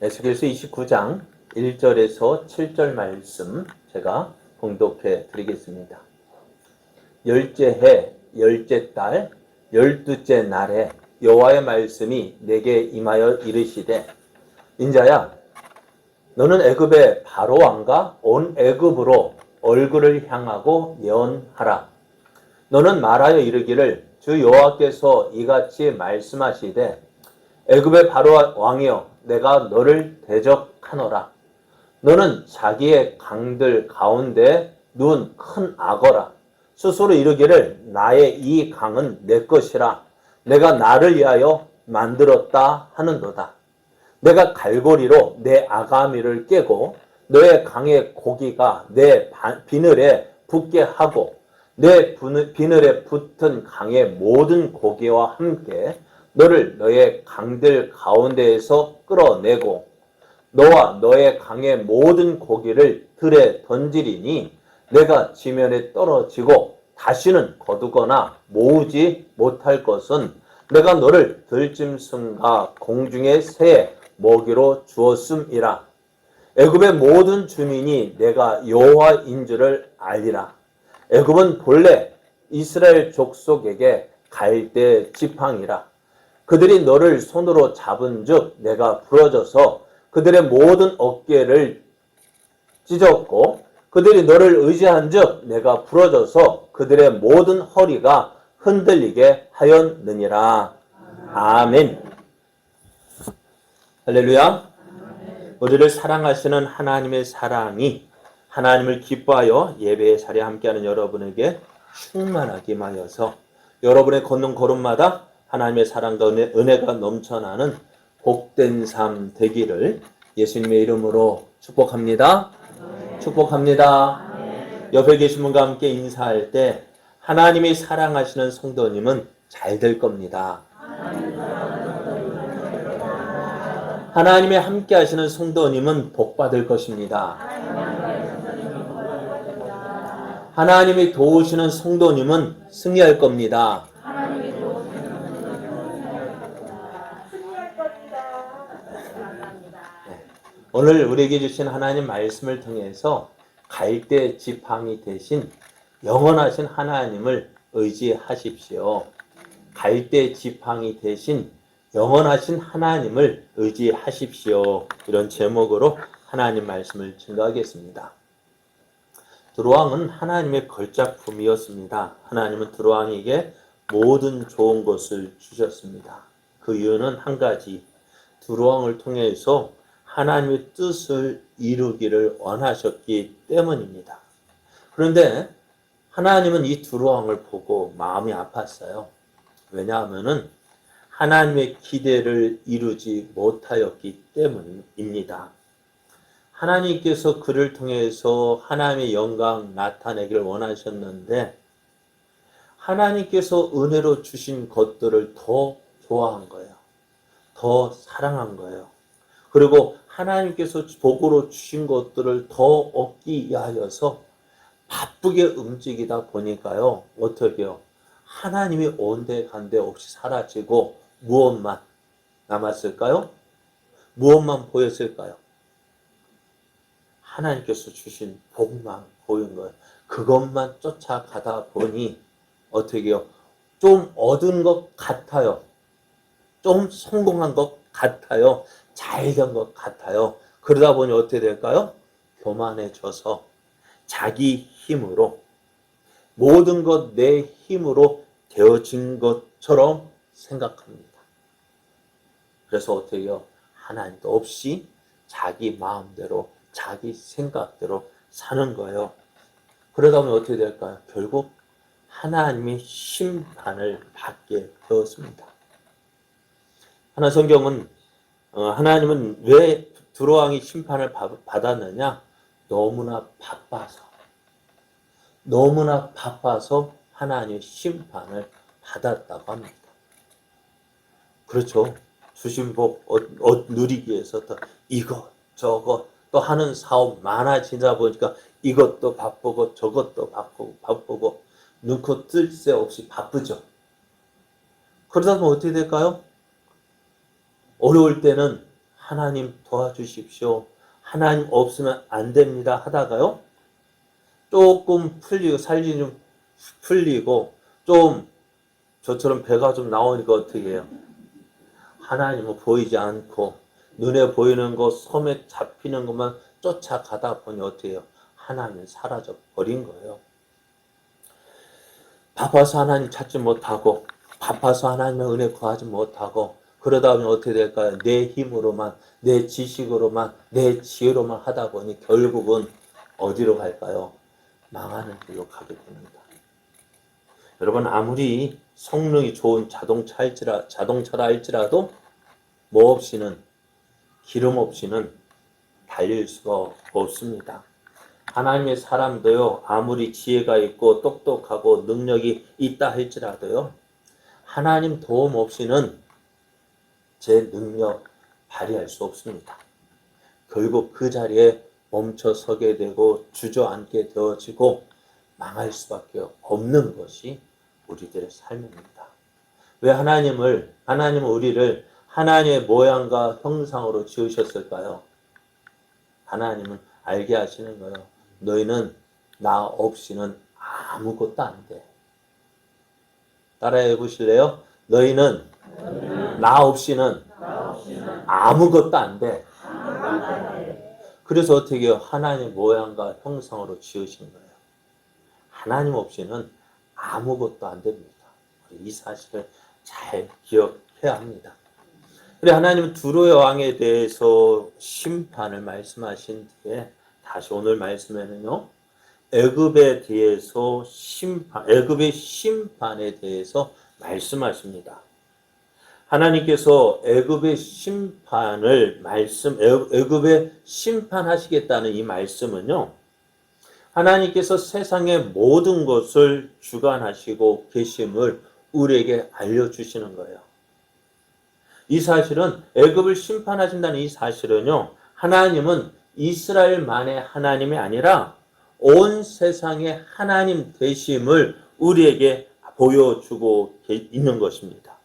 에스겔서 29장 1절에서 7절 말씀 제가 봉독해 드리겠습니다. 열째 해, 열째 달, 12째 날에 여호와의 말씀이 내게 임하여 이르시되, 인자야, 너는 애굽의 바로 왕과 온 애굽으로 얼굴을 향하고 예언하라. 너는 말하여 이르기를, 주 여호와께서 이같이 말씀하시되, 애굽의 바로 왕이여, 내가 너를 대적하노라. 너는 자기의 강들 가운데 누운 큰 악어라. 스스로 이르기를, 나의 이 강은 내 것이라. 내가 나를 위하여 만들었다 하는도다. 내가 갈고리로 내 아가미를 깨고 너의 강의 고기가 내 비늘에 붙게 하고 내 비늘에 붙은 강의 모든 고기와 함께 너를 너의 강들 가운데에서 끌어내고 너와 너의 강의 모든 고기를 들에 던지리니 내가 지면에 떨어지고 다시는 거두거나 모으지 못할 것은 내가 너를 들짐승과 공중의 새에 먹이로 주었음이라. 애굽의 모든 주민이 내가 여호와인 줄을 알리라. 애굽은 본래 이스라엘 족속에게 갈대 지팡이라. 그들이 너를 손으로 잡은즉 내가 부러져서 그들의 모든 어깨를 찢었고 그들이 너를 의지한즉 내가 부러져서 그들의 모든 허리가 흔들리게 하였느니라. 아멘. 할렐루야. 우리를 사랑하시는 하나님의 사랑이 하나님을 기뻐하여 예배의 자리에 함께하는 여러분에게 충만하게 임하여서 여러분의 걷는 걸음마다 하나님의 사랑과 은혜가 넘쳐나는 복된 삶 되기를 예수님의 이름으로 축복합니다. 축복합니다. 옆에 계신 분과 함께 인사할 때 하나님이 사랑하시는 성도님은 잘 될 겁니다. 하나님이 함께 하시는 성도님은 복 받을 것입니다. 하나님이 도우시는 성도님은 승리할 겁니다. 오늘 우리에게 주신 하나님 말씀을 통해서 갈대 지팡이 대신 영원하신 하나님을 의지하십시오. 갈대 지팡이 대신 영원하신 하나님을 의지하십시오. 이런 제목으로 하나님 말씀을 증거하겠습니다. 두루왕은 하나님의 걸작품이었습니다. 하나님은 두루왕에게 모든 좋은 것을 주셨습니다. 그 이유는 한 가지, 두루왕을 통해서 하나님의 뜻을 이루기를 원하셨기 때문입니다. 그런데 하나님은 이 두루왕을 보고 마음이 아팠어요. 왜냐하면 하나님의 기대를 이루지 못하였기 때문입니다. 하나님께서 그를 통해서 하나님의 영광 나타내기를 원하셨는데 하나님께서 은혜로 주신 것들을 더 좋아한 거예요. 더 사랑한 거예요. 그리고 하나님께서 복으로 주신 것들을 더 얻기 위하여서 바쁘게 움직이다 보니까요. 어떻게 해요? 하나님이 온데간데 없이 사라지고 무엇만 남았을까요? 무엇만 보였을까요? 하나님께서 주신 복만 보인 거예요. 그것만 쫓아가다 보니 어떻게 해요? 좀 얻은 것 같아요. 좀 성공한 것 같아요. 잘 된 것 같아요. 그러다 보니 어떻게 될까요? 교만해져서 자기 힘으로 모든 것 내 힘으로 되어진 것처럼 생각합니다. 그래서 어떻게 해요? 하나님도 없이 자기 마음대로 자기 생각대로 사는 거예요. 그러다 보면 어떻게 될까요? 결국 하나님의 심판을 받게 되었습니다. 하나 성경은 하나님은 왜 두루왕이 심판을 받았느냐? 너무나 바빠서 하나님의 심판을 받았다고 합니다. 그렇죠. 주신 복 누리기 위해서 또 이것 저것 또 하는 사업 많아지다 보니까 이것도 바쁘고 저것도 바쁘고 눈코 뜰 새 없이 바쁘죠. 그러다 보면 어떻게 될까요? 어려울 때는 하나님 도와주십시오. 하나님 없으면 안 됩니다. 하다가요. 조금 풀리고 살이 좀 풀리고 좀 저처럼 배가 좀 나오니까 어떻게 해요? 하나님은 보이지 않고 눈에 보이는 것, 섬에 잡히는 것만 쫓아가다 보니 어떻게 해요? 하나님은 사라져 버린 거예요. 바빠서 하나님 찾지 못하고 바빠서 하나님의 은혜 구하지 못하고 그러다 보면 어떻게 될까요? 내 힘으로만, 내 지식으로만, 내 지혜로만 하다 보니 결국은 어디로 갈까요? 망하는 길로 가게 됩니다. 여러분 아무리 성능이 좋은 자동차라 할지라도 뭐 없이는 기름 없이는 달릴 수가 없습니다. 하나님의 사람도요 아무리 지혜가 있고 똑똑하고 능력이 있다 할지라도요 하나님 도움 없이는 제 능력 발휘할 수 없습니다. 결국 그 자리에 멈춰 서게 되고 주저앉게 되어지고 망할 수밖에 없는 것이 우리들의 삶입니다. 왜 하나님은 우리를 하나님의 모양과 형상으로 지으셨을까요? 하나님은 알게 하시는 거예요. 너희는 나 없이는 아무것도 안 돼. 따라해 보실래요? 너희는 나 없이는 아무것도 안 돼. 그래서 어떻게 해요? 하나님의 모양과 형상으로 지으신 거예요. 하나님 없이는 아무것도 안 됩니다. 이 사실을 잘 기억해야 합니다. 그래 하나님은 두로의 왕에 대해서 심판을 말씀하신 뒤에 다시 오늘 말씀에는요. 애굽에 대해서 애굽의 심판에 대해서 말씀하십니다. 하나님께서 애굽의 애굽에 심판하시겠다는 이 말씀은요. 하나님께서 세상의 모든 것을 주관하시고 계심을 우리에게 알려주시는 거예요. 이 사실은 애굽을 심판하신다는 이 사실은요. 하나님은 이스라엘만의 하나님이 아니라 온 세상의 하나님 되심을 우리에게 보여주고 있는 것입니다.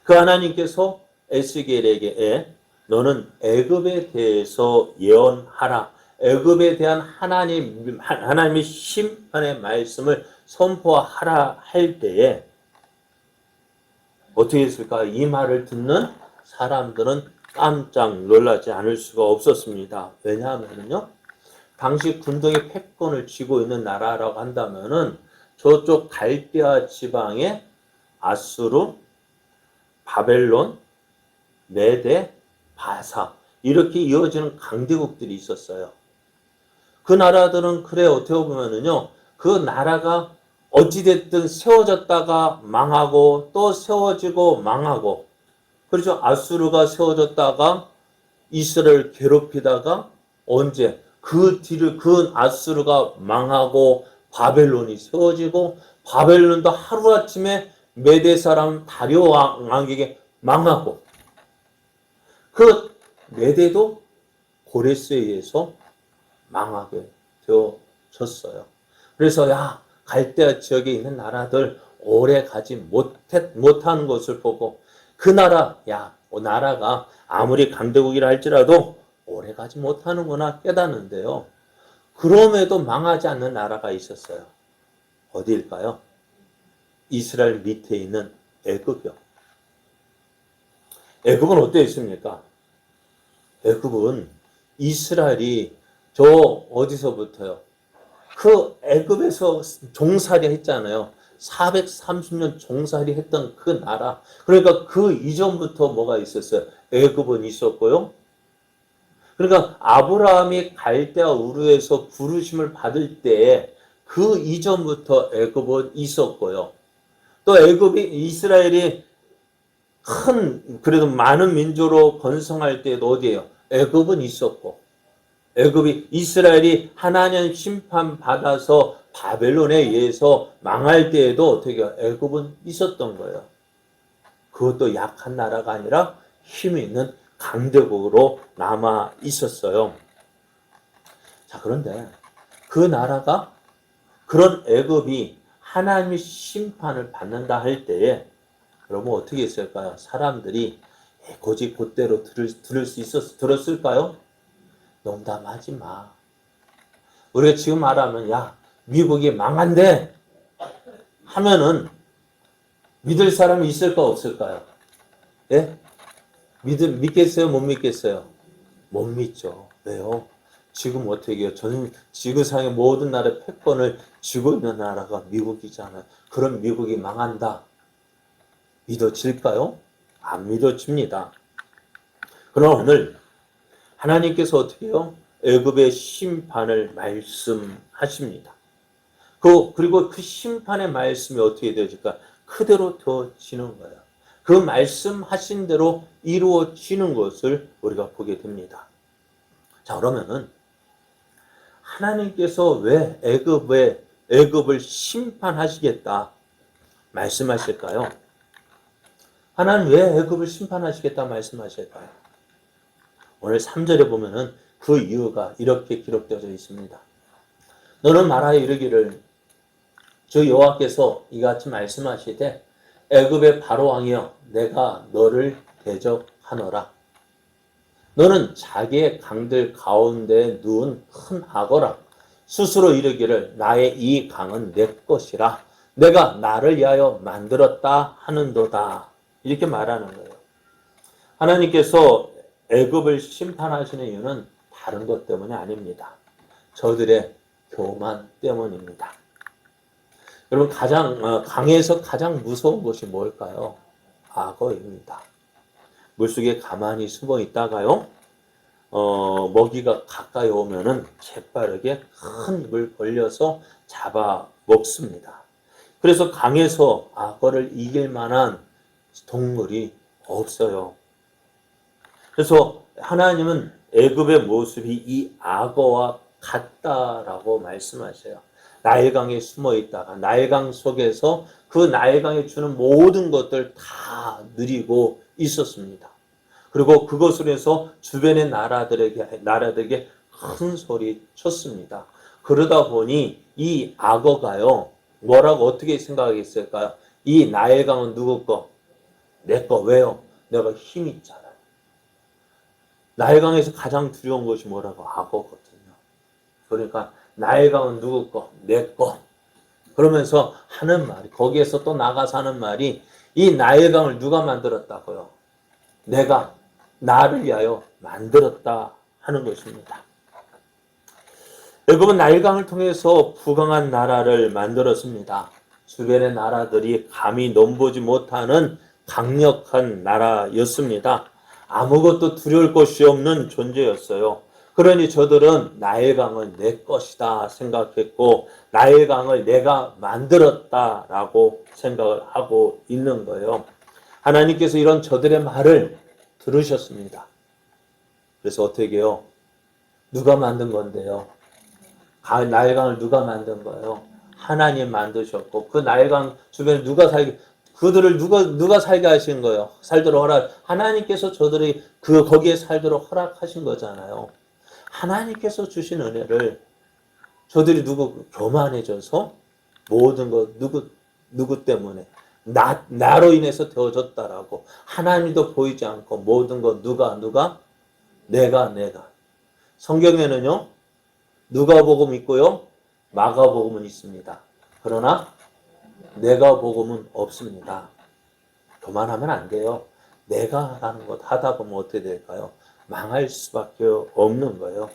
그 하나님께서 에스겔에게 너는 애굽에 대해서 예언하라. 애굽에 대한 하나님의 심판의 말씀을 선포하라 할 때에 어떻게 했을까요? 이 말을 듣는 사람들은 깜짝 놀라지 않을 수가 없었습니다. 왜냐하면요. 당시 군동의 패권을 쥐고 있는 나라라고 한다면은 저쪽 갈대아 지방의 아수르, 바벨론, 메데, 바사 이렇게 이어지는 강대국들이 있었어요. 그 나라들은 그래 어떻게 보면은요. 그 나라가 어찌됐든 세워졌다가 망하고 또 세워지고 망하고 그렇죠. 아수르가 세워졌다가 이스라엘을 괴롭히다가 언제 그 뒤를 그 아수르가 망하고 바벨론이 세워지고 바벨론도 하루아침에 메대 사람 다리오 왕에게 망하고 그 메대도 고레스에 의해서 망하게 되어졌어요. 그래서 갈대아 지역에 있는 나라들 오래 가지 못하는 것을 보고 그 나라가 아무리 강대국이라 할지라도 오래 가지 못하는구나 깨닫는데요. 그럼에도 망하지 않는 나라가 있었어요. 어디일까요? 이스라엘 밑에 있는 애굽이요. 애굽은 어디에 있습니까? 애굽은 이스라엘이 저 어디서부터요? 그 애굽에서 종살이 했잖아요. 430년 종살이 했던 그 나라. 그러니까 그 이전부터 뭐가 있었어요? 애굽은 있었고요. 그러니까 아브라함이 갈대아 우르에서 부르심을 받을 때 그 이전부터 애굽은 있었고요. 또 이스라엘이 그래도 많은 민족으로 번성할 때도 어디예요? 애굽은 있었고 이스라엘이 하나님 심판 받아서 바벨론에 의해서 망할 때에도 어떻게 애굽은 있었던 거예요. 그것도 약한 나라가 아니라 힘 있는 강대국으로 남아 있었어요. 자, 그런데 그 나라가 그런 애굽이 하나님의 심판을 받는다 할 때에 여러분 어떻게 했을까요? 사람들이 고지 곧대로 들었을까요? 농담하지 마. 우리가 지금 말하면 야 미국이 망한대 하면은 믿을 사람이 있을까 없을까요? 예? 믿겠어요? 못 믿겠어요? 못 믿죠. 왜요? 지금 어떻게 해요? 전 지구상의 모든 나라의 패권을 쥐고 있는 나라가 미국이잖아요. 그럼 미국이 망한다. 믿어질까요? 안 믿어집니다. 그럼 오늘 하나님께서 어떻게 해요? 애굽의 심판을 말씀하십니다. 그리고 그 심판의 말씀이 어떻게 되어질까? 그대로 되어지는 거예요. 그 말씀하신 대로 이루어지는 것을 우리가 보게 됩니다. 자, 그러면은 하나님께서 왜 애굽을 심판하시겠다 말씀하실까요? 하나님 왜 애굽을 심판하시겠다 말씀하실까요? 오늘 3절에 보면은 그 이유가 이렇게 기록되어져 있습니다. 너는 말하여 이르기를 주 여호와께서 이같이 말씀하시되 애굽의 바로 왕이여 내가 너를 대적하노라. 너는 자기의 강들 가운데 누운 큰 악어라. 스스로 이르기를 나의 이 강은 내 것이라. 내가 나를 위하여 만들었다 하는도다. 이렇게 말하는 거예요. 하나님께서 애굽을 심판하시는 이유는 다른 것 때문이 아닙니다. 저들의 교만 때문입니다. 여러분 강에서 가장 무서운 것이 뭘까요? 악어입니다. 물속에 가만히 숨어 있다가요, 먹이가 가까이 오면은 재빠르게 큰 입을 벌려서 잡아 먹습니다. 그래서 강에서 악어를 이길 만한 동물이 없어요. 그래서 하나님은 애굽의 모습이 이 악어와 같다라고 말씀하셔요. 나일강에 숨어 있다가 나일강 속에서 그 나일강에 주는 모든 것들 다 누리고 있었습니다. 그리고 그것으로 해서 주변의 나라들에게 큰 소리 쳤습니다. 그러다 보니 이 악어가요, 뭐라고 어떻게 생각했을까요? 이 나일강은 누구 거? 내 거. 왜요? 내가 힘 있잖아. 나일강에서 가장 두려운 것이 뭐라고? 악어거든요. 그러니까 나일강은 누구 거? 내 거. 그러면서 하는 말이, 거기에서 또 나가서 하는 말이, 이 나일강을 누가 만들었다고요? 내가 나를 위하여 만들었다 하는 것입니다. 애굽은 나일강을 통해서 부강한 나라를 만들었습니다. 주변의 나라들이 감히 넘보지 못하는 강력한 나라였습니다. 아무것도 두려울 것이 없는 존재였어요. 그러니 저들은 나일강을 내 것이다 생각했고 나일강을 내가 만들었다라고 생각을 하고 있는 거예요. 하나님께서 이런 저들의 말을 들으셨습니다. 그래서 어떻게 해요? 누가 만든 건데요? 나일강을 누가 만든 거예요? 하나님 만드셨고 그 나일강 주변에 그들을 누가 살게 하신 거예요? 살도록 하나님께서 저들이 거기에 살도록 허락하신 거잖아요. 하나님께서 주신 은혜를 저들이 교만해져서 모든 것 누구 때문에 나로 인해서 되어졌다라고 하나님도 보이지 않고 모든 것 누가 내가 성경에는요 누가복음 있고요 마가복음은 있습니다. 그러나 내가복음은 없습니다. 교만하면 안 돼요. 내가라는 것 하다 보면 어떻게 될까요? 망할 수밖에 없는 거예요.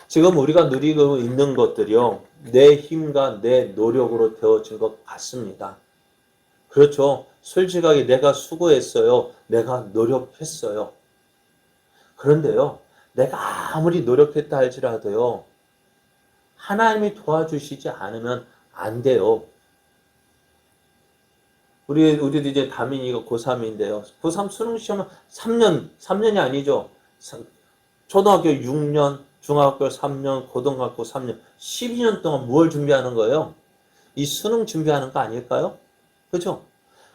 지금 우리가 누리고 있는 것들이요 내 힘과 내 노력으로 되어진 것 같습니다. 그렇죠. 솔직하게 내가 수고했어요. 내가 노력했어요. 그런데요 내가 아무리 노력했다 할지라도요 하나님이 도와주시지 않으면 안 돼요. 우리도 이제 다민이가 고3인데요. 고3 수능 시험은 3년이 아니죠. 초등학교 6년, 중학교 3년, 고등학교 3년, 12년 동안 뭘 준비하는 거예요? 이 수능 준비하는 거 아닐까요? 그죠?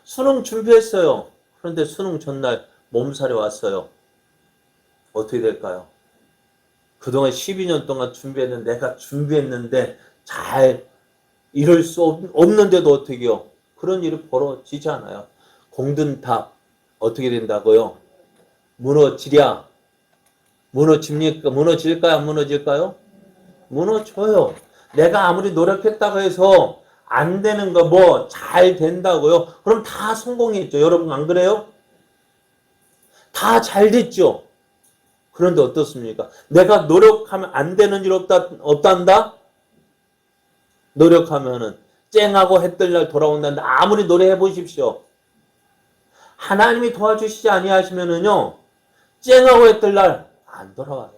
수능 준비했어요. 그런데 수능 전날 몸살이 왔어요. 어떻게 될까요? 그동안 12년 동안 준비했는데 내가 준비했는데 잘 이룰 수 없는데도 어떻게 해요? 그런 일이 벌어지잖아요. 공든탑 어떻게 된다고요? 무너지랴. 무너집니까? 무너질까요? 안 무너질까요? 무너져요. 내가 아무리 노력했다고 해서 안 되는 거 뭐 잘 된다고요? 그럼 다 성공했죠. 여러분 안 그래요? 다 잘 됐죠. 그런데 어떻습니까? 내가 노력하면 안 되는 일 없단다? 노력하면은 쨍하고 해뜰 날 돌아온다는데 아무리 노력해 보십시오. 하나님이 도와주시지 아니하시면은요, 쨍하고 해뜰 날 안 돌아와요.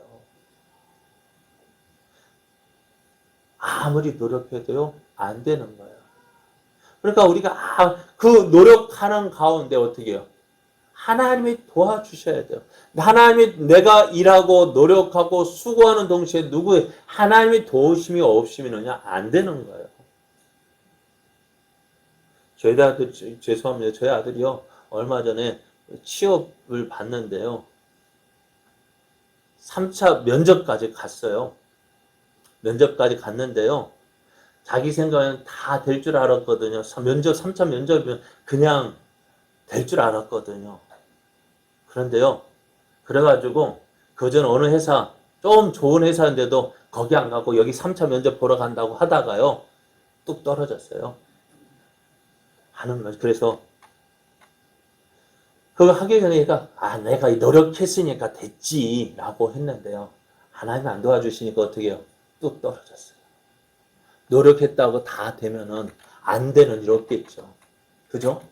아무리 노력해도요, 안 되는 거예요. 그러니까 우리가 그 노력하는 가운데 어떻게 해요? 하나님이 도와주셔야 돼요. 하나님이 내가 일하고 노력하고 수고하는 동시에 누구의 하나님의 도우심이 없으면요, 안 되는 거예요. 저희 아들, 죄송합니다. 저희 아들이요, 얼마 전에 취업을 봤는데요. 3차 면접까지 갔어요. 면접까지 갔는데요. 자기 생각에는 다 될 줄 알았거든요. 3차 면접이면 그냥 될 줄 알았거든요. 그런데요. 그래가지고 그전 어느 회사, 좀 좋은 회사인데도 거기 안 가고 여기 3차 면접 보러 간다고 하다가요. 뚝 떨어졌어요. 그래서 그거 하기 전에 내가 노력했으니까 됐지 라고 했는데요. 하나님이 안 도와주시니까 어떻게 해요? 뚝 떨어졌어요. 노력했다고 다 되면은 안 되는 일 없겠죠. 그죠?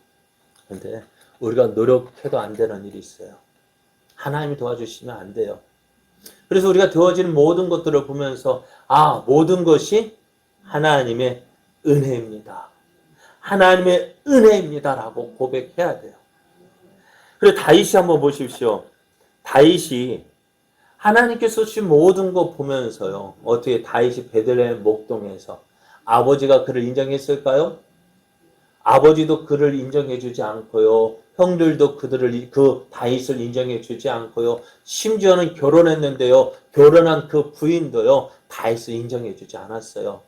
근데 우리가 노력해도 안 되는 일이 있어요. 하나님이 도와주시면 안 돼요. 그래서 우리가 되어지는 모든 것들을 보면서 모든 것이 하나님의 은혜입니다. 하나님의 은혜입니다 라고 고백해야 돼요. 그리고 다윗이 한번 보십시오. 다윗이 하나님께서 주신 모든 거 보면서요. 어떻게 다윗이 베들레헴 목동에서 아버지가 그를 인정했을까요? 아버지도 그를 인정해주지 않고요. 형들도 그 다윗을 인정해주지 않고요. 심지어는 결혼했는데요. 결혼한 그 부인도요. 다윗을 인정해주지 않았어요.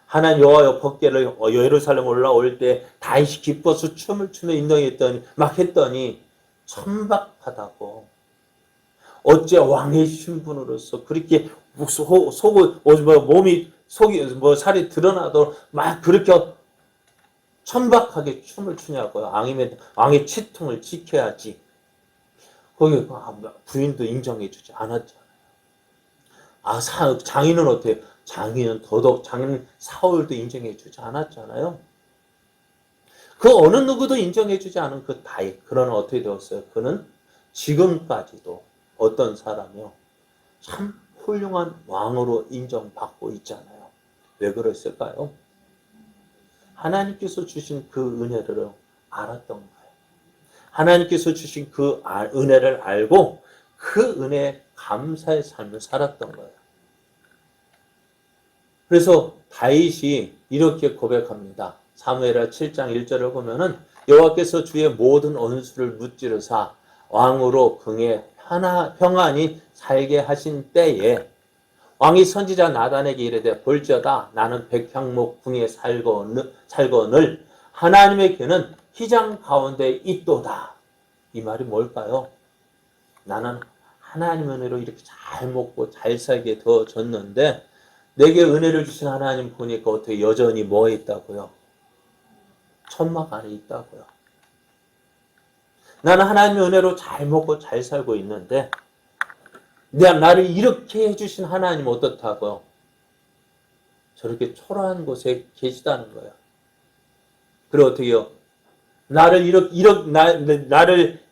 하나님 여호와여 법궤를 예루살렘 올라올 때 다윗이 기뻐서 춤을 추며 인정했더니 막 했더니 천박하다고. 어째 왕의 신분으로서 그렇게 속이 살이 드러나도록 막 그렇게 천박하게 춤을 추냐고요. 왕의 치통을 지켜야지. 거기 부인도 인정해주지 않았잖아요. 장인은 어때요? 장인은 사울도 인정해주지 않았잖아요. 그 어느 누구도 인정해주지 않은 그 다윗. 그러나 어떻게 되었어요? 그는 지금까지도 어떤 사람이요? 참 훌륭한 왕으로 인정받고 있잖아요. 왜 그랬을까요? 하나님께서 주신 그 은혜를 알았던 거예요. 하나님께서 주신 그 은혜를 알고 그 은혜에 감사의 삶을 살았던 거예요. 그래서 다윗이 이렇게 고백합니다. 사무엘하 7장 1절을 보면은 여호와께서 주의 모든 원수를 무찌르사 왕으로 긍에 평안히 살게 하신 때에 왕이 선지자 나단에게 이르되 볼지어다 나는 백향목 궁에 살거늘 하나님의 귀는 휘장 가운데 있도다. 이 말이 뭘까요? 나는 하나님 은혜로 이렇게 잘 먹고 잘 살게 되어졌는데 내게 은혜를 주신 하나님 보니까 어떻게 여전히 뭐에 있다고요? 천막 안에 있다고요. 나는 하나님의 은혜로 잘 먹고 잘 살고 있는데 나를 이렇게 해주신 하나님 어떻다고요? 저렇게 초라한 곳에 계시다는 거예요. 그리고 어떻게요? 나를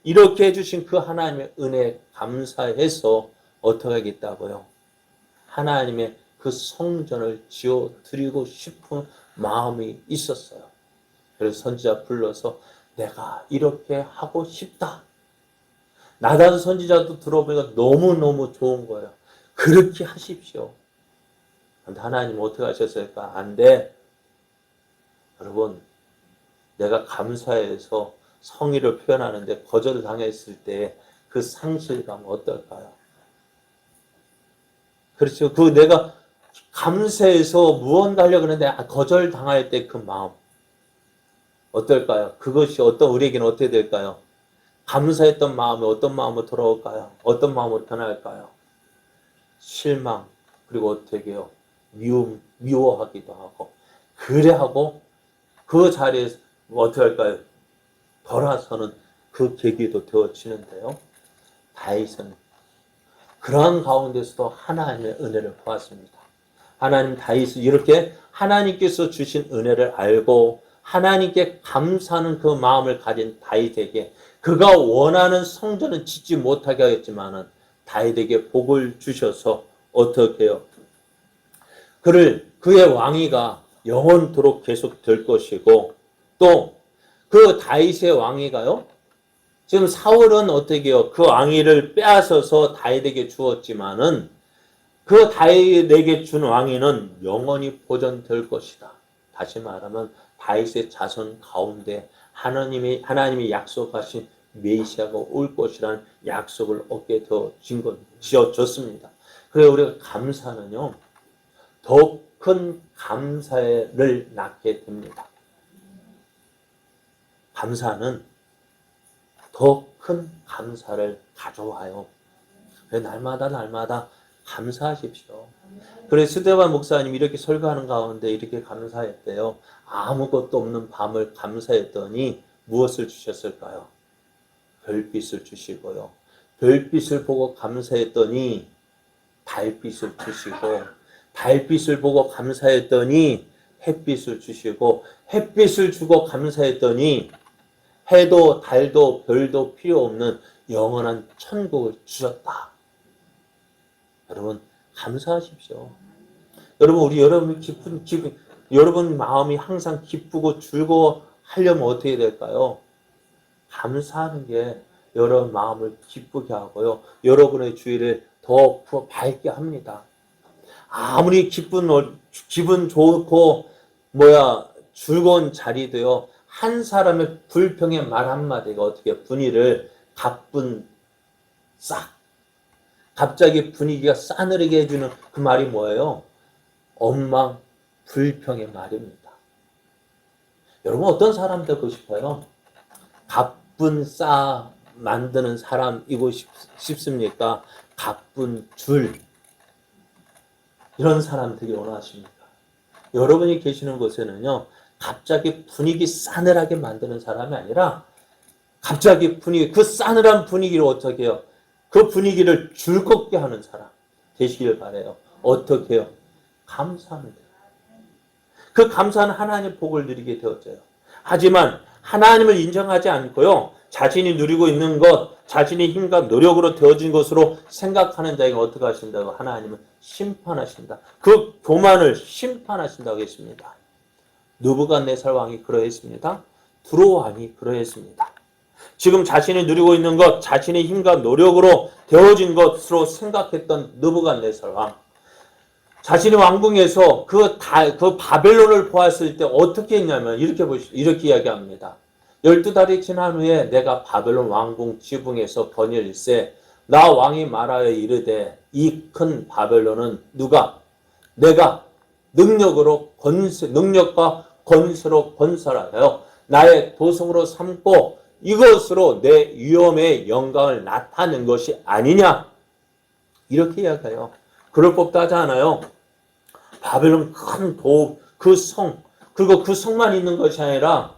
이렇게 해주신 그 하나님의 은혜에 감사해서 어떻게 하겠다고요? 하나님의 그 성전을 지어 드리고 싶은 마음이 있었어요. 그래서 선지자 불러서 내가 이렇게 하고 싶다. 나단 선지자도 들어보니까 너무너무 좋은 거예요. 그렇게 하십시오. 근데 하나님 어떻게 하셨을까? 안 돼. 여러분, 내가 감사해서 성의를 표현하는데 거절당했을 때 그 상실감 어떨까요? 그렇죠. 내가 감사해서 무언가 하려고 하는데 거절당할 때 그 마음 어떨까요? 그것이 우리에게는 어떻게 될까요? 감사했던 마음이 어떤 마음으로 돌아올까요? 어떤 마음으로 변할까요? 실망, 그리고 어떻게 해요? 미워하기도 하고, 그래 하고, 그 자리에서 어떻게 할까요? 돌아서는 그 계기도 되어지는데요. 다윗은 그러한 가운데서도 하나님의 은혜를 보았습니다. 하나님 다윗은 이렇게 하나님께서 주신 은혜를 알고 하나님께 감사하는 그 마음을 가진 다윗에게 그가 원하는 성전은 짓지 못하게 하였지만은 다윗에게 복을 주셔서 어떻게 해요? 그의 왕위가 영원토록 계속 될 것이고 또 그 다윗의 왕위가요. 지금 사울은 어떻게 해요? 그 왕위를 빼앗아서 다윗에게 주었지만은 그 다윗에게 준 왕위는 영원히 보존될 것이다. 다시 말하면 다윗의 자손 가운데 하나님이 약속하신 메시아가 올 것이라는 약속을 얻게 지어졌습니다. 그래서 우리가 감사는요, 더 큰 감사를 낳게 됩니다. 감사는 더 큰 감사를 가져와요. 날마다 감사하십시오. 그래서 스데반 목사님이 이렇게 설교하는 가운데 이렇게 감사했대요. 아무것도 없는 밤을 감사했더니 무엇을 주셨을까요? 별빛을 주시고요. 별빛을 보고 감사했더니 달빛을 주시고, 달빛을 보고 감사했더니 햇빛을 주시고, 햇빛을 주고 감사했더니 해도 달도 별도 필요 없는 영원한 천국을 주셨다. 여러분 감사하십시오. 여러분 마음이 항상 기쁘고 즐거워하려면 어떻게 될까요? 감사하는 게 여러분 마음을 기쁘게 하고요. 여러분의 주의를 더 밝게 합니다. 아무리 기분 좋고 즐거운 자리도요. 한 사람의 불평의 말 한마디가 어떻게 분위기를 갑자기 분위기가 싸늘하게 해주는 그 말이 뭐예요? 엉망 불평의 말입니다. 여러분 어떤 사람 되고 싶어요? 가쁜 만드는 사람이고 싶습니까? 가쁜 이런 사람 되게 원하십니까? 여러분이 계시는 곳에는요. 갑자기 분위기 싸늘하게 만드는 사람이 아니라 갑자기 그 싸늘한 분위기를 어떻게 해요? 그 분위기를 즐겁게 하는 사람 되시길 바라요. 어떻게 해요? 감사하면 돼요. 그 감사는 하나님의 복을 누리게 되어져요. 하지만 하나님을 인정하지 않고요. 자신이 누리고 있는 것, 자신의 힘과 노력으로 되어진 것으로 생각하는 자에게 어떻게 하신다고? 하나님은 심판하신다. 그 교만을 심판하신다고 했습니다. 느부갓네살 왕이 그러했습니다. 두로 왕이 그러했습니다. 지금 자신이 누리고 있는 것, 자신의 힘과 노력으로 되어진 것으로 생각했던 느부갓네살 왕. 자신의 왕궁에서 그 바벨론을 보았을 때 어떻게 했냐면 이렇게 이야기합니다. 12달이 지난 후에 내가 바벨론 왕궁 지붕에서 번일세 나 왕이 말하여 이르되 이 큰 바벨론은 내가 능력과 건설로 건설하여 나의 도성으로 삼고 이것으로 내 위엄의 영광을 나타낸 것이 아니냐 이렇게 이야기해요. 그럴 법도 하지 않아요? 바벨론 큰 그 성, 그리고 그 성만 있는 것이 아니라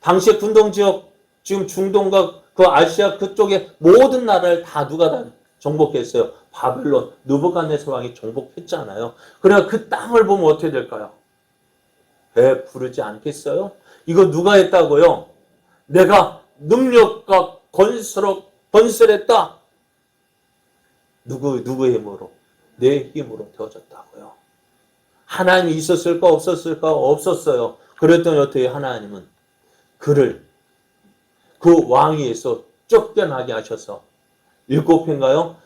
당시의 군동지역 지금 중동과 그 아시아 그쪽에 모든 나라를 누가 다 정복했어요. 바벨론, 느부갓네살 왕이 정복했잖아요. 그러나 그 땅을 보면 어떻게 될까요? 배 부르지 않겠어요? 이거 누가 했다고요? 내가 능력과 건설했다. 누구의 힘으로? 내 힘으로 되어졌다고요. 하나님이 있었을까 없었을까? 없었어요. 그랬더니 어떻게 하나님은 그를 그 왕위에서 쫓겨나게 하셔서 7회인가요?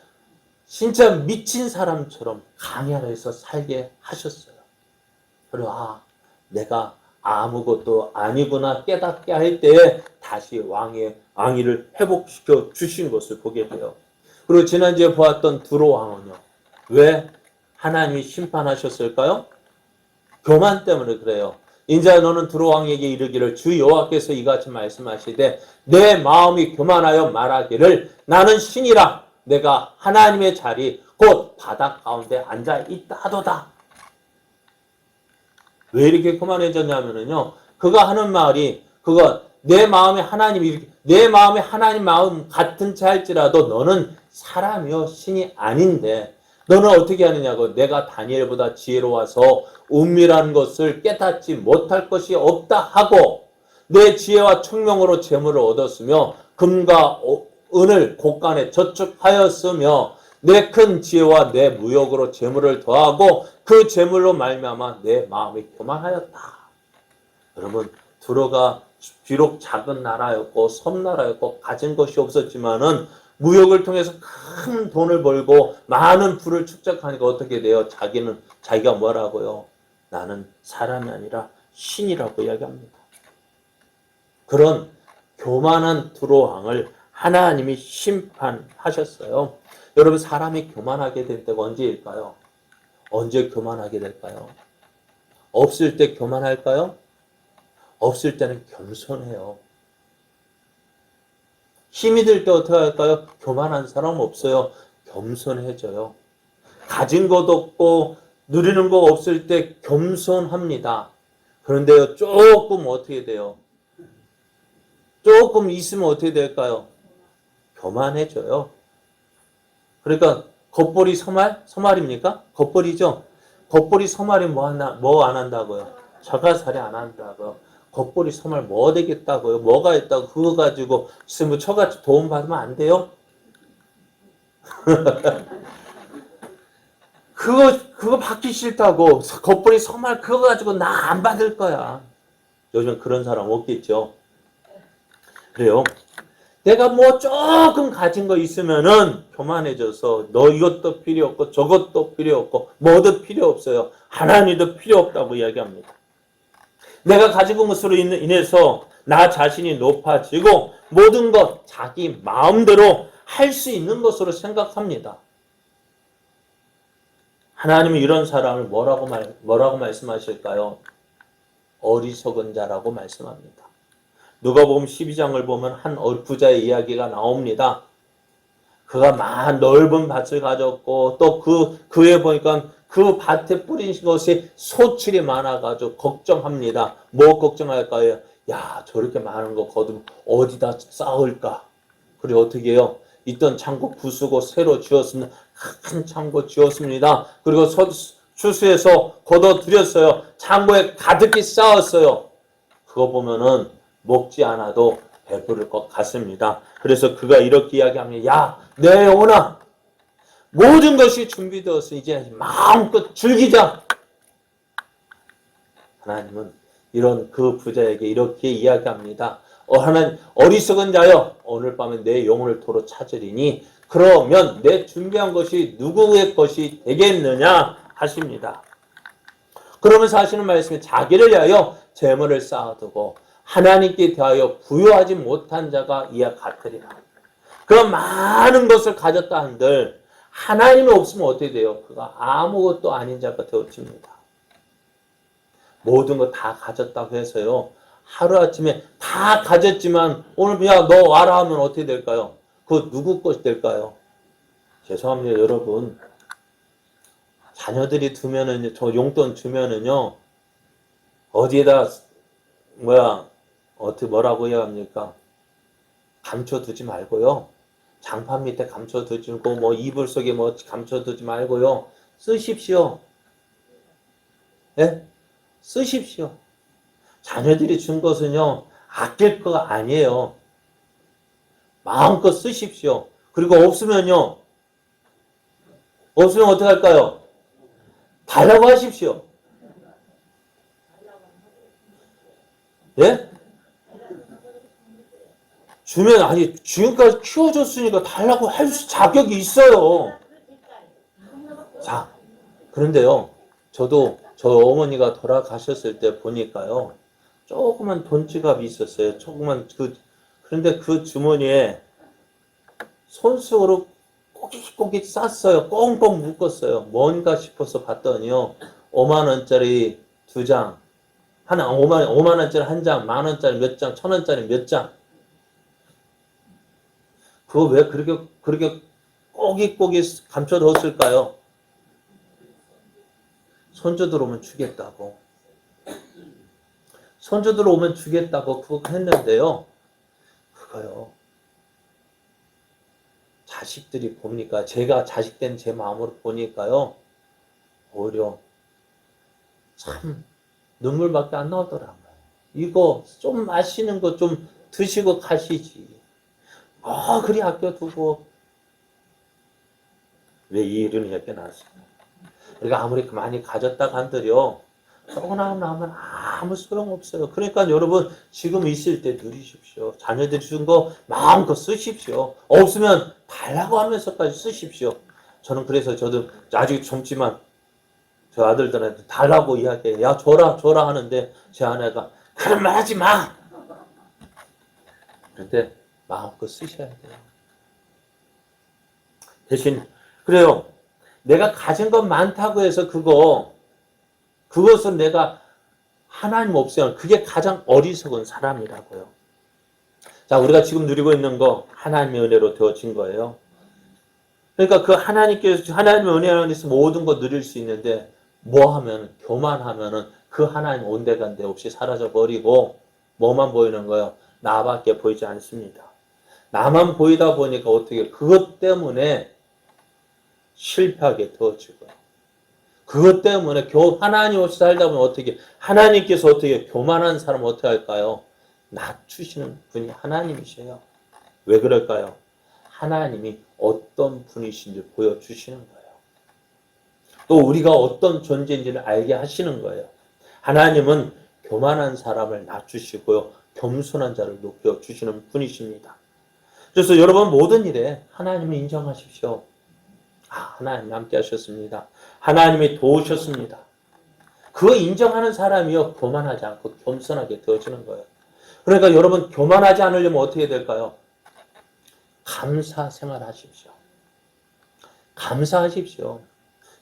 진짜 미친 사람처럼 강야에서 살게 하셨어요. 그리고 내가 아무것도 아니구나 깨닫게 할 때에 다시 왕위를 회복시켜 주신 것을 보게 돼요. 그리고 지난주에 보았던 두로 왕은요. 왜 하나님이 심판하셨을까요? 교만 때문에 그래요. 인자 너는 두로 왕에게 이르기를 주 여호와께서 이같이 말씀하시되 내 마음이 교만하여 말하기를 나는 신이라 내가 하나님의 자리 곧 바닥 가운데 앉아 있다 하도다. 왜 이렇게 교만해졌냐면요. 그가 하는 말이 그거 내 마음에 하나님이 내 마음에 하나님 마음 같은 차 할지라도 너는 사람이요 신이 아닌데 너는 어떻게 하느냐고 내가 다니엘보다 지혜로워서 은밀한 것을 깨닫지 못할 것이 없다 하고 내 지혜와 총명으로 재물을 얻었으며 금과 은을 곳간에 저축하였으며 내 큰 지혜와 내 무역으로 재물을 더하고 그 재물로 말미암아 내 마음이 교만하였다. 여러분 두로가 비록 작은 나라였고 섬나라였고 가진 것이 없었지만은 무역을 통해서 큰 돈을 벌고 많은 부를 축적하니까 어떻게 돼요? 자기가 뭐라고요? 나는 사람이 아니라 신이라고 이야기합니다. 그런 교만한 두로 왕을 하나님이 심판하셨어요. 여러분 사람이 교만하게 될 때가 언제일까요? 언제 교만하게 될까요? 없을 때 교만할까요? 없을 때는 겸손해요. 힘이 들 때 어떻게 할까요? 교만한 사람 없어요. 겸손해져요. 가진 것 없고 누리는 거 없을 때 겸손합니다. 그런데요, 조금 어떻게 돼요? 조금 있으면 어떻게 될까요? 교만해져요. 그러니까 겉벌이 서말? 서말입니까? 겉벌이죠? 겉벌이 서말이 뭐 안 한다고요? 자가살이 안 한다고요. 겉벌이 서말 뭐 되겠다고요? 뭐가 있다고 그거 가지고 뭐 저같이 도움 받으면 안 돼요? 그거 받기 싫다고 겉벌이 서말 그거 가지고 나 안 받을 거야. 요즘 그런 사람 없겠죠? 그래요. 내가 뭐 조금 가진 거 있으면은 교만해져서 너 이것도 필요 없고 저것도 필요 없고 뭐도 필요 없어요. 하나님도 필요 없다고 이야기합니다. 내가 가지고 온 것으로 인해서 나 자신이 높아지고 모든 것 자기 마음대로 할 수 있는 것으로 생각합니다. 하나님은 이런 사람을 뭐라고 말씀하실까요? 어리석은 자라고 말씀합니다. 누가복음 12장을 보면 한 부자의 이야기가 나옵니다. 그가 넓은 밭을 가졌고 또 그에 보니까 그 밭에 뿌린 것이 소출이 많아가지고 걱정합니다. 뭐 걱정할까요? 야 저렇게 많은 거 거두면 어디다 쌓을까? 그리고 어떻게 해요? 있던 창고 부수고 새로 지었습니다. 큰 창고 지었습니다. 그리고 추수해서 걷어들였어요. 창고에 가득히 쌓았어요. 그거 보면은 먹지 않아도 배부를 것 같습니다. 그래서 그가 이렇게 이야기합니다. 야, 내 영혼아, 모든 것이 준비되었어. 이제 마음껏 즐기자. 하나님은 이런 그 부자에게 이렇게 이야기합니다. 하나님, 어리석은 자여, 오늘 밤에 내 영혼을 도로 찾으리니 그러면 내 준비한 것이 누구의 것이 되겠느냐 하십니다. 그러면서 하시는 말씀이 자기를 위하여 재물을 쌓아두고 하나님께 대하여 부여하지 못한 자가 이와 같으리라. 그 많은 것을 가졌다 한들 하나님이 없으면 어떻게 돼요? 그가 아무것도 아닌 자가 되어집니다. 모든 거 다 가졌다고 해서요. 하루아침에 다 가졌지만 오늘 야 너 와라 하면 어떻게 될까요? 그거 누구 것이 될까요? 죄송합니다 여러분. 자녀들이 두면은 저 용돈 주면은요. 어디에다 뭐라고 해야 합니까? 감춰두지 말고요. 장판 밑에 감춰두지 말고 뭐 이불 속에 뭐 감춰두지 말고요. 쓰십시오. 예? 쓰십시오. 자녀들이 준 것은요. 아낄 거 아니에요. 마음껏 쓰십시오. 그리고 없으면요. 없으면 어떻게 할까요? 달라고 하십시오. 예? 주면 아니 지금까지 키워줬으니까 달라고 할 자격이 있어요. 자, 그런데요. 저도 저 어머니가 돌아가셨을 때 보니까요. 조그만 돈지갑이 있었어요. 그런데 그 주머니에 손수건으로 꼬깃꼬깃 쌌어요. 꽁꽁 묶었어요. 뭔가 싶어서 봤더니요. 5만 원짜리 2장 하나 5만 원짜리 한 장, 만 원짜리 몇 장, 천 원짜리 몇 장. 그거 왜 그렇게 꼬깃꼬깃 감춰뒀을까요? 손주들 오면 주겠다고. 손주들 오면 주겠다고 그거 했는데요. 그거요. 자식들이 봅니까? 제가 자식 된 제 마음으로 보니까요. 오히려 참 눈물밖에 안 나오더라고요. 이거 좀 마시는 거 좀 드시고 가시지. 그리 아껴두고. 왜 이 일은 이렇게 나왔을까? 우리가 아무리 많이 가졌다 간들요. 조금 나오면 아무 소용없어요. 그러니까 여러분 지금 있을 때 누리십시오. 자녀들이 준 거 마음껏 쓰십시오. 없으면 달라고 하면서까지 쓰십시오. 저는 그래서 저도 아직 젊지만 저 아들들한테 달라고 이야기해요. 야 줘라 하는데 제 아내가 그런 말 하지 마. 그런데 마음껏 쓰셔야 돼요. 대신 그래요. 내가 가진 것 많다고 해서 그것은 내가 하나님 없으면 그게 가장 어리석은 사람이라고요. 자, 우리가 지금 누리고 있는 거 하나님의 은혜로 되어진 거예요. 그러니까 그 하나님의 은혜 안에서 모든 거 누릴 수 있는데 교만하면은 그 하나님 온데간데 없이 사라져 버리고 뭐만 보이는 거예요? 나밖에 보이지 않습니다. 나만 보이다 보니까 어떻게 그것 때문에 실패하게 되어지고요. 그것 때문에 하나님 없이 살다 보면 어떻게 하나님께서 어떻게 교만한 사람을 어떻게 할까요? 낮추시는 분이 하나님이셔요. 왜 그럴까요? 하나님이 어떤 분이신지 보여주시는 거예요. 또 우리가 어떤 존재인지를 알게 하시는 거예요. 하나님은 교만한 사람을 낮추시고요. 겸손한 자를 높여주시는 분이십니다. 그래서 여러분 모든 일에 하나님을 인정하십시오. 하나님 함께 하셨습니다. 하나님이 도우셨습니다. 그거 인정하는 사람이요. 교만하지 않고 겸손하게 되어지는 거예요. 그러니까 여러분 교만하지 않으려면 어떻게 될까요? 감사 생활하십시오. 감사하십시오.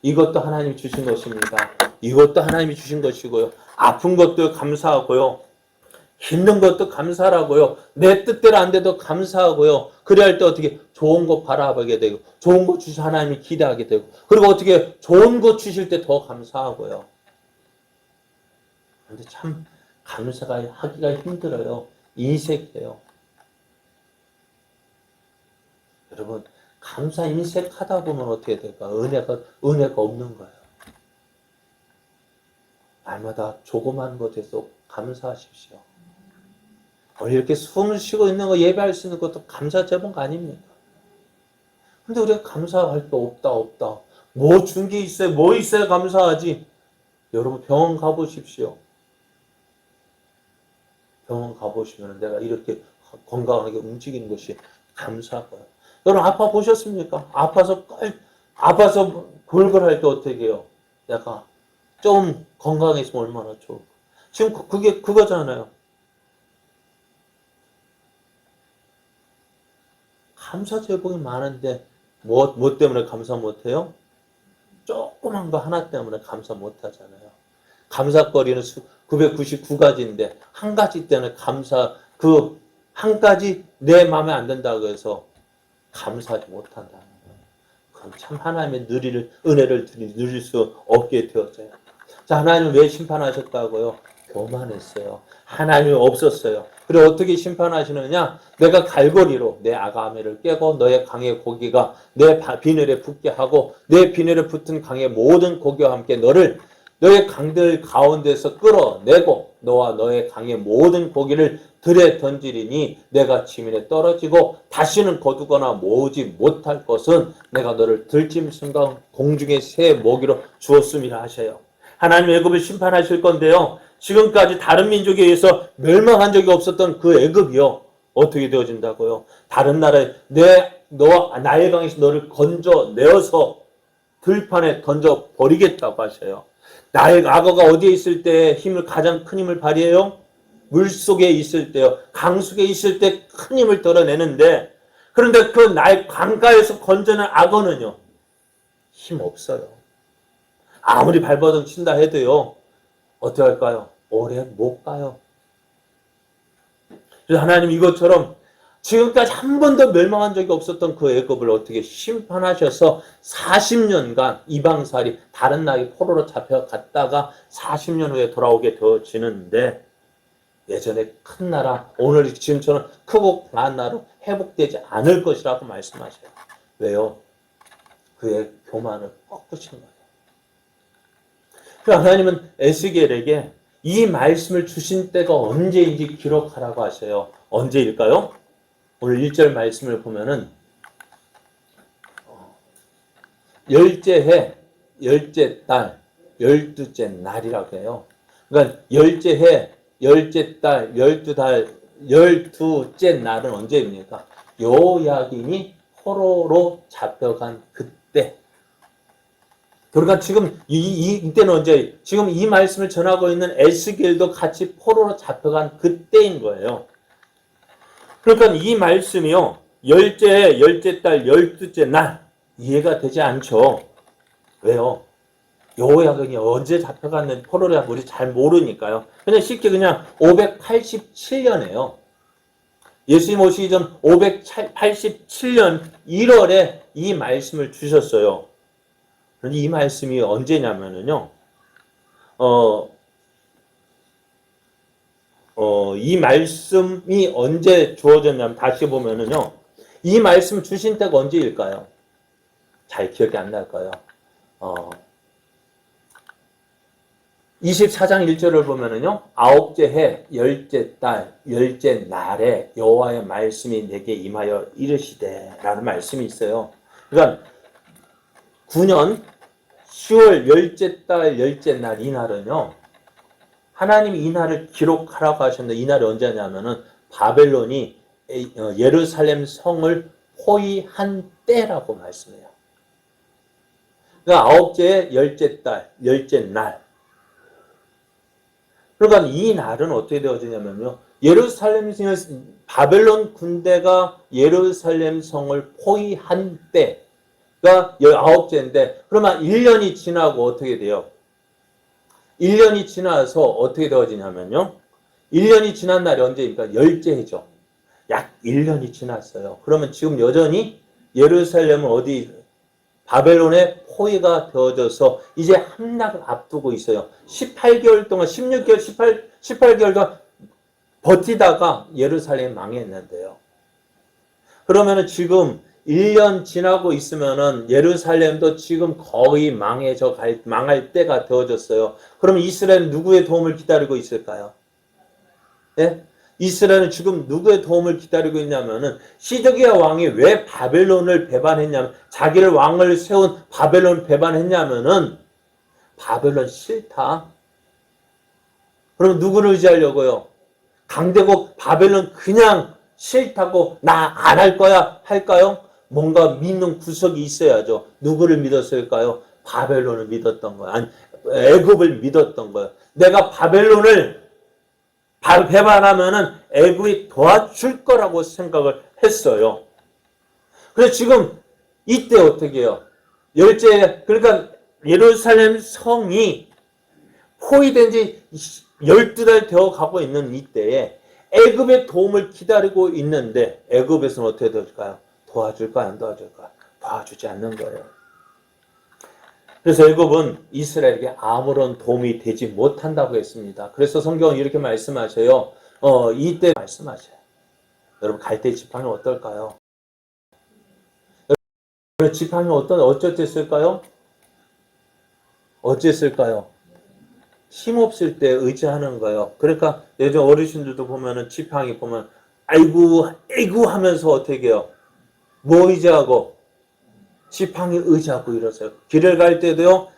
이것도 하나님이 주신 것입니다. 이것도 하나님이 주신 것이고요. 아픈 것도 감사하고요. 힘든 것도 감사하고요. 내 뜻대로 안 돼도 감사하고요. 그래야 할 때 어떻게 좋은 거 바라보게 되고 좋은 거 주셔 하나님이 기대하게 되고 그리고 어떻게 좋은 거 주실 때 더 감사하고요. 그런데 참 감사가 하기가 힘들어요. 인색해요. 여러분 감사 인색하다 보면 어떻게 될까? 은혜가 없는 거예요. 날마다 조그만 것에서 감사하십시오. 이렇게 숨을 쉬고 있는 거 예배할 수 있는 것도 감사 제목 아닙니까? 근데 우리가 감사할 게 없다. 뭐 준 게 있어요? 뭐 있어야 감사하지? 여러분 병원 가보십시오. 병원 가보시면 내가 이렇게 건강하게 움직이는 것이 감사하고요. 여러분 아파 보셨습니까? 아파서 골골할 때 어떻게 해요? 내가 좀 건강했으면 얼마나 좋을까? 지금 그게 그거잖아요. 감사 제목이 많은데 뭐 때문에 감사 못해요? 조그만 거 하나 때문에 감사 못하잖아요. 감사거리는 999가지인데 한 가지 때문에 그 한 가지 내 마음에 안 든다고 해서 감사하지 못한다는 거예요. 그럼 참 하나님의 은혜를 누릴 수 없게 되었어요. 자, 하나님은 왜 심판하셨다고요? 교만했어요. 하나님이 없었어요. 그래 어떻게 심판하시느냐? 내가 갈고리로 내 아가미를 깨고 너의 강의 고기가 내 비늘에 붙게 하고 내 비늘에 붙은 강의 모든 고기와 함께 너의 강들 가운데서 끌어내고 너와 너의 강의 모든 고기를 들에 던지리니 내가 지면에 떨어지고 다시는 거두거나 모으지 못할 것은 내가 너를 들짐 순간 공중의 새 먹이로 주었음이라 하셔요. 하나님 애굽을 심판하실 건데요. 지금까지 다른 민족에 의해서 멸망한 적이 없었던 그 애굽이요. 어떻게 되어진다고요? 다른 나라에 너와 나의 강에서 너를 건져내어서 들판에 던져 버리겠다고 하셔요. 나의 악어가 어디에 있을 때 가장 큰 힘을 발휘해요? 물속에 있을 때요. 강속에 있을 때 큰 힘을 덜어내는데 그런데 그 나의 강가에서 건져낸 악어는요. 힘 없어요. 아무리 발버둥 친다 해도요. 어떻게 할까요? 오래 못 가요. 그래서 하나님 이것처럼 지금까지 한 번도 멸망한 적이 없었던 그 애굽을 어떻게 심판하셔서 40년간 이방살이 다른 나라에 포로로 잡혀갔다가 40년 후에 돌아오게 되어지는데 예전에 큰 나라, 오늘 지금처럼 크고 강한 나라로 회복되지 않을 것이라고 말씀하셔요. 왜요? 그의 교만을 꺾으신 거예요. 그래서 하나님은 에스겔에게 이 말씀을 주신 때가 언제인지 기록하라고 하셔요. 언제일까요? 오늘 1절 말씀을 보면은 열째 해, 열째 달, 12째 날이라고 해요. 그러니까 열째 해, 열째 달, 12달, 12째 날은 언제입니까? 여호야긴이 포로로 잡혀간 그때. 그러니까 지금 이때는 언제? 지금 이 말씀을 전하고 있는 에스겔도 같이 포로로 잡혀간 그때인 거예요. 그러니까 이 말씀이요. 열째, 열째 달, 12째 날 이해가 되지 않죠. 왜요? 여호야긴이 언제 잡혀갔는지 포로를 우리 잘 모르니까요. 그냥 쉽게 그냥 587년에요. 예수님 오시기 전 587년 1월에 이 말씀을 주셨어요. 이 말씀이 언제냐면은요. 이 말씀이 언제 주어졌냐면 다시 보면은요. 이 말씀 주신 때가 언제일까요? 잘 기억이 안 날까요? 24장 1절을 보면은요. 아홉째 해, 열째 달, 열째 날에 여호와의 말씀이 내게 임하여 이르시되 라는 말씀이 있어요. 그러니까 9년 10월 열째 달, 열째 날 이 날은요. 하나님이 이 날을 기록하라고 하셨는데 이 날이 언제냐면은 바벨론이 예루살렘 성을 포위한 때라고 말씀해요. 그러니까 아홉째 열째 달, 열째 날. 그러니까 이 날은 어떻게 되어지냐면요. 예루살렘 바벨론 군대가 예루살렘 성을 포위한 때가 19째인데 그러면 1년이 지나고 어떻게 돼요? 1년이 지나서 어떻게 되어지냐면요. 1년이 지난 날이 언제입니까? 열째죠. 약 1년이 지났어요. 그러면 지금 여전히 예루살렘은 어디 바벨론의 포위가 되어져서 이제 함락을 앞두고 있어요. 18개월 동안 16개월 18개월 동안 버티다가 예루살렘이 망했는데요. 그러면은 지금 1년 지나고 있으면은 예루살렘도 지금 거의 망할 때가 되어졌어요. 그럼 이스라엘은 누구의 도움을 기다리고 있을까요? 네? 이스라엘은 지금 누구의 도움을 기다리고 있냐면은 시드기야 왕이 왜 바벨론을 배반했냐면 자기를 왕을 세운 바벨론을 배반했냐면은 바벨론 싫다. 그럼 누구를 의지하려고요? 강대국 바벨론 그냥 싫다고 나 안 할 거야 할까요? 뭔가 믿는 구석이 있어야죠. 누구를 믿었을까요? 바벨론을 믿었던 거예요. 아니 애굽을 믿었던 거예요. 내가 바벨론을 배반하면은 애굽이 도와줄 거라고 생각을 했어요. 그래서 지금 이때 어떻게 해요? 그러니까 예루살렘 성이 포위된 지 12달 되어 가고 있는 이때에 애굽의 도움을 기다리고 있는데 애굽에서는 어떻게 될까요? 도와줄까 안 도와줄까? 도와주지 않는 거예요. 그래서 애굽은 이스라엘에게 아무런 도움이 되지 못한다고 했습니다. 그래서 성경은 이렇게 말씀하셔요. 이때 말씀하셔요. 여러분 갈대 지팡이 어떨까요? 여러분 지팡이 어쨌을까요? 어쨌을까요? 힘없을 때 의지하는 거예요. 그러니까 예전 어르신들도 보면은 지팡이 보면 아이고 하면서 어떻게 해요? 뭐 의지하고? 지팡이 의지하고 이러세요. 길을 갈 때도요.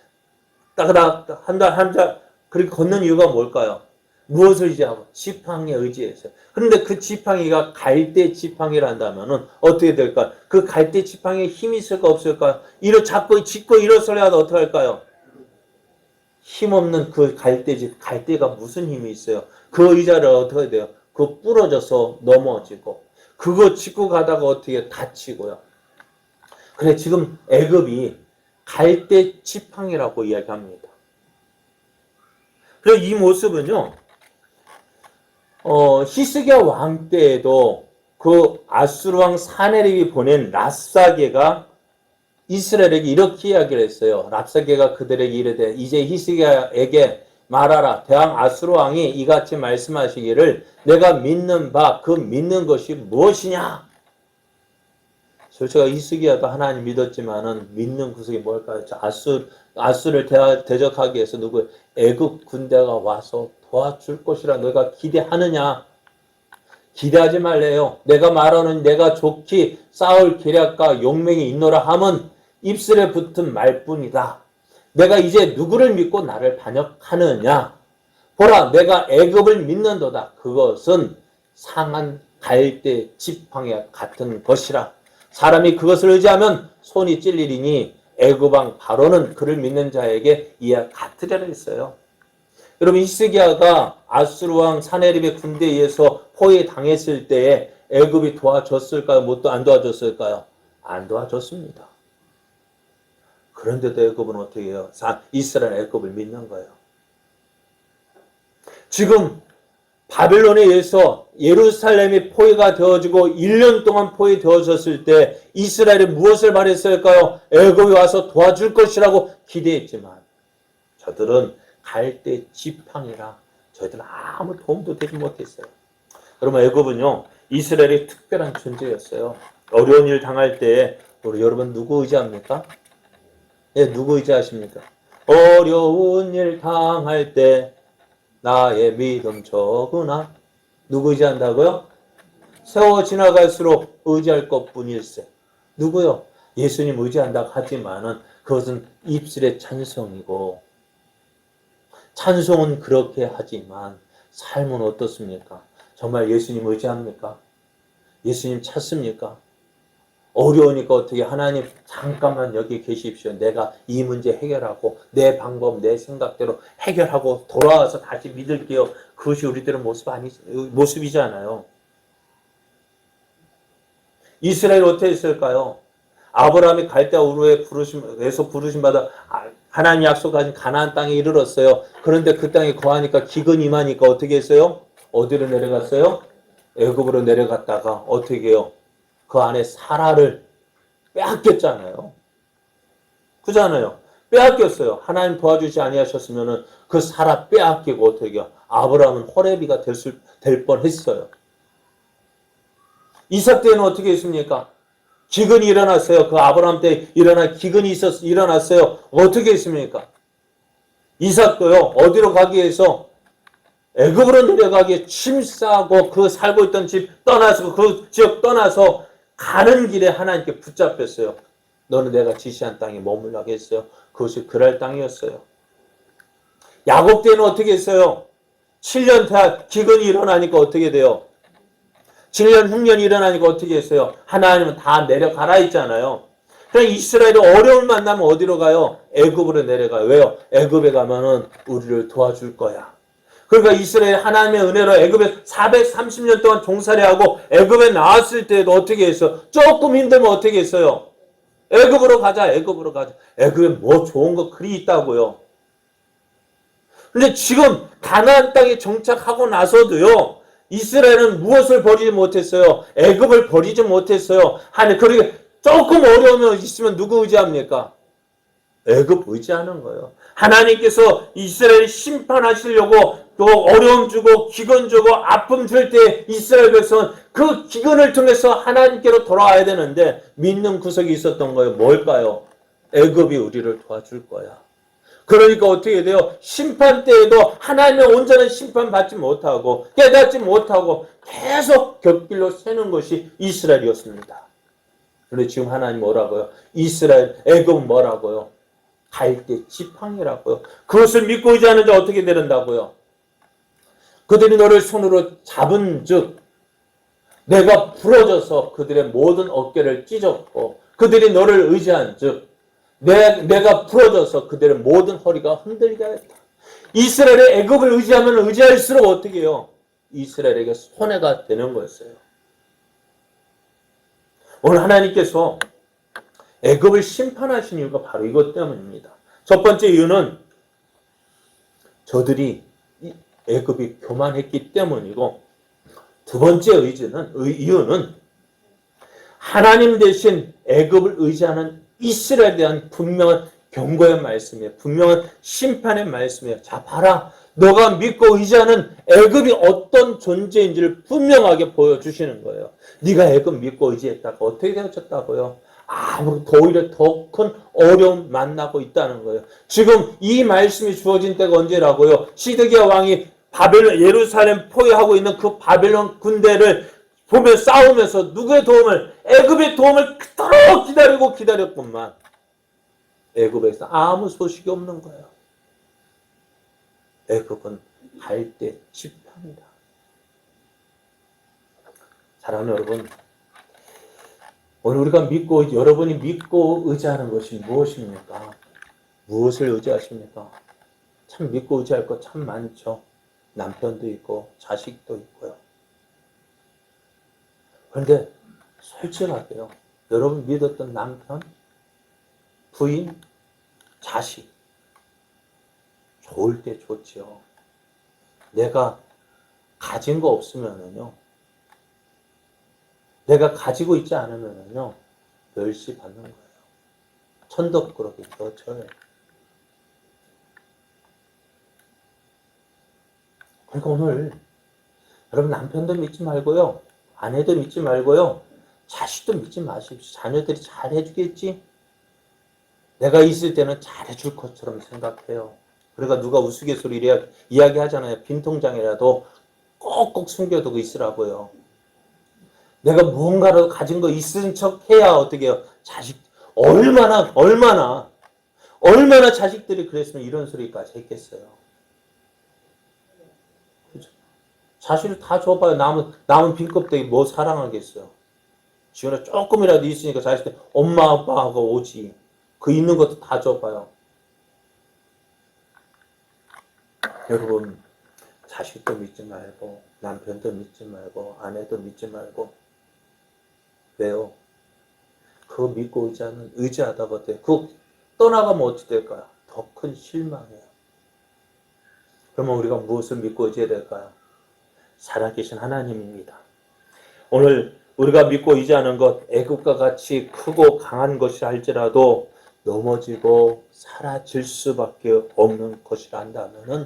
따그닥 한다 그렇게 걷는 이유가 뭘까요? 무엇을 의지하고? 지팡이에 의지해서. 그런데 그 지팡이가 갈대 지팡이란다면은 어떻게 될까요? 그 갈대 지팡이에 힘이 있을까 없을까요? 잡고 짚고 일어서야 어떻게 할까요? 힘없는 그 갈대가 무슨 힘이 있어요? 그 의자를 어떻게 돼요? 그거 부러져서 넘어지고 그거 짚고 가다가 어떻게 다치고요. 그래 지금 애굽이 갈대 지팡이라고 이야기합니다. 그리고 이 모습은요, 히스기야 왕 때에도 그 아수르 왕 사네립이 보낸 랍사게가 이스라엘에게 이렇게 이야기를 했어요. 랍사게가 그들에게 이르되 이제 히스기야에게 말하라. 대왕 아수르 왕이 이같이 말씀하시기를 내가 믿는 바 그 믿는 것이 무엇이냐? 솔직히 히스기야도 하나님 믿었지만은 믿는 구석이 뭘까요? 아수를 대적하기 위해서 누구 애굽 군대가 와서 도와줄 것이라 너가 기대하느냐? 기대하지 말래요. 내가 말하는 내가 좋게 싸울 계략과 용맹이 있노라 함은 입술에 붙은 말뿐이다. 내가 이제 누구를 믿고 나를 반역하느냐? 보라, 내가 애굽을 믿는도다. 그것은 상한 갈대 지팡이 같은 것이라. 사람이 그것을 의지하면 손이 찔리리니 애굽 왕 바로는 그를 믿는 자에게 이와 같으리라 했어요. 여러분, 히스기야가 아수르 왕 사네립의 군대에 의해서 포위에 당했을 때에 애굽이 도와줬을까요? 안 도와줬을까요? 안 도와줬습니다. 그런데도 애굽은 어떻게 해요? 이스라엘 애굽을 믿는 거예요. 지금 바벨론에 의해서 예루살렘이 포위가 되어지고 1년 동안 포위되어졌을 때 이스라엘이 무엇을 말했을까요? 애굽이 와서 도와줄 것이라고 기대했지만 저들은 갈대 지팡이라 저희들은 아무 도움도 되지 못했어요. 여러분, 애굽은요 이스라엘의 특별한 존재였어요. 어려운 일 당할 때 우리 여러분 누구 의지합니까? 예, 누구 의지하십니까? 어려운 일 당할 때 나의 믿음 적으나 누구 의지한다고요? 세월 지나갈수록 의지할 것뿐일세. 누구요? 예수님 의지한다고 하지만은 그것은 입술의 찬송이고 찬송은 그렇게 하지만 삶은 어떻습니까? 정말 예수님 의지합니까? 예수님 찾습니까? 어려우니까 어떻게 하나님 잠깐만 여기 계십시오. 내가 이 문제 해결하고 내 방법 내 생각대로 해결하고 돌아와서 다시 믿을게요. 그것이 우리들의 모습이잖아요. 이스라엘 어떻게 했을까요? 아브라함이 갈대아 우르에 부르심 받아 하나님 약속하신 가나안 땅에 이르렀어요. 그런데 그 땅에 거하니까 기근이 임하니까 어떻게 했어요? 어디로 내려갔어요? 애굽으로 내려갔다가 어떻게 해요? 그 안에 사라를 빼앗겼잖아요. 그잖아요. 빼앗겼어요. 하나님 도와주지 아니하셨으면은 그 사라 빼앗기고 어떻게 해요? 아브라함은 호레비가 될 뻔했어요. 이삭 때는 어떻게 했습니까? 기근이 일어났어요. 그 아브라함 때 기근이 일어났어요. 어떻게 했습니까? 이삭도요. 어디로 가기 위해서 애굽으로 내려가기에 짐 싸고 그 살고 있던 집 떠나서 그 지역 떠나서 가는 길에 하나님께 붙잡혔어요. 너는 내가 지시한 땅에 머물러 하겠어요. 그것이 그랄 땅이었어요. 야곱 때는 어떻게 했어요? 7년 기근이 일어나니까 어떻게 돼요? 7년 흉년이 일어나니까 어떻게 했어요? 하나님은 다 내려가라 했잖아요. 그러니까 이스라엘이 어려움을 만나면 어디로 가요? 애굽으로 내려가요. 왜요? 애굽에 가면은 우리를 도와줄 거야. 그러니까 이스라엘 하나님의 은혜로 애굽에 430년 동안 종살이 하고 애굽에 나왔을 때도 어떻게 했어요? 조금 힘들면 어떻게 했어요? 애굽으로 가자. 애굽으로 가자. 애굽에 뭐 좋은 거 그리 있다고요. 근데 지금 가나안 땅에 정착하고 나서도요. 이스라엘은 무엇을 버리지 못했어요? 애굽을 버리지 못했어요. 그러니까 조금 어려움이 있으면 누구 의지합니까? 애굽 의지하는 거예요. 하나님께서 이스라엘 심판하시려고 또 어려움 주고 기근 주고 아픔 줄 때 이스라엘 백성은 그 기근을 통해서 하나님께로 돌아와야 되는데 믿는 구석이 있었던 거예요. 뭘까요? 애굽이 우리를 도와줄 거야. 그러니까 어떻게 돼요? 심판 때에도 하나님의 온전한 심판 받지 못하고 깨닫지 못하고 계속 곁길로 새는 것이 이스라엘이었습니다. 그런데 지금 하나님 뭐라고요? 애굽은 뭐라고요? 갈대 지팡이라고요. 그것을 믿고 의지하는 자 어떻게 되는다고요? 그들이 너를 손으로 잡은 즉 내가 부러져서 그들의 모든 어깨를 찢었고 그들이 너를 의지한 즉 내가 부러져서 그들의 모든 허리가 흔들게 하였다. 이스라엘의 애굽을 의지하면 의지할수록 어떻게 해요? 이스라엘에게 손해가 되는 거였어요. 오늘 하나님께서 애굽을 심판하신 이유가 바로 이것 때문입니다. 첫 번째 이유는 저들이 애굽이 교만했기 때문이고, 두 번째 이유는 하나님 대신 애굽을 의지하는 이스라엘에 대한 분명한 경고의 말씀이에요. 분명한 심판의 말씀이에요. 자, 봐라. 너가 믿고 의지하는 애굽이 어떤 존재인지를 분명하게 보여주시는 거예요. 네가 애굽 믿고 의지했다가 어떻게 되어졌다고요? 오히려 더 큰 어려움 만나고 있다는 거예요. 지금 이 말씀이 주어진 때가 언제라고요? 시드기야 왕이 바벨론, 예루살렘 포위하고 있는 그 바벨론 군대를 보며 싸우면서 누구의 도움을? 애굽의 도움을 그토록 기다렸건만 애굽에서 아무 소식이 없는 거예요. 애굽은 갈대 지파입니다. 사랑하는 여러분, 오늘 우리가 여러분이 믿고 의지하는 것이 무엇입니까? 무엇을 의지하십니까? 참 믿고 의지할 것 참 많죠. 남편도 있고 자식도 있고요. 그런데 솔직하게요. 여러분 믿었던 남편, 부인, 자식 좋을 때 좋지요. 내가 가진 거 없으면은요. 내가 가지고 있지 않으면은요. 멸시 받는 거예요. 천덕꾸러기 져요. 그러니까 오늘 여러분 남편도 믿지 말고요. 아내도 믿지 말고요. 자식도 믿지 마십시오. 자녀들이 잘 해주겠지? 내가 있을 때는 잘해줄 것처럼 생각해요. 그러니까 누가 우스갯소리 이야기하잖아요. 빈통장이라도 꼭꼭 숨겨두고 있으라고요. 내가 무언가라도 가진 거 있은 척 해야 어떻게 해요? 자식, 얼마나 자식들이 그랬으면 이런 소리까지 했겠어요. 그죠? 자식을 다 줘봐요. 남은 빈껍데기 뭐 사랑하겠어요. 지금은 조금이라도 있으니까 자식들 엄마 아빠하고 오지. 그 있는 것도 다 줘봐요. 여러분, 자식도 믿지 말고 남편도 믿지 말고 아내도 믿지 말고 왜요? 그거 믿고 의지하다가 어때요? 그거 떠나가면 어찌 될까요? 더 큰 실망이에요. 그러면 우리가 무엇을 믿고 의지해야 될까요? 살아계신 하나님입니다. 오늘 우리가 믿고 의지하는 것, 애굽과 같이 크고 강한 것이라 할지라도 넘어지고 사라질 수밖에 없는 것이라 한다면은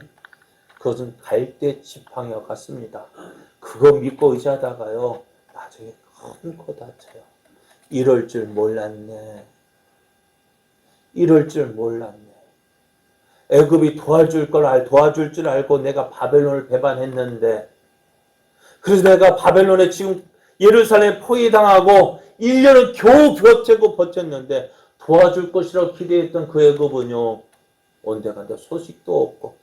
그것은 갈대 지팡이와 같습니다. 그거 믿고 의지하다가요, 나중에 큰 거 다쳐요. 이럴 줄 몰랐네. 애굽이 도와줄 줄 알고 내가 바벨론을 배반했는데, 그래서 내가 바벨론에 지금 예루살렘 포위당하고 1년은 겨우 버텼는데 도와줄 것이라고 기대했던 그 애굽은요, 온데간데 소식도 없고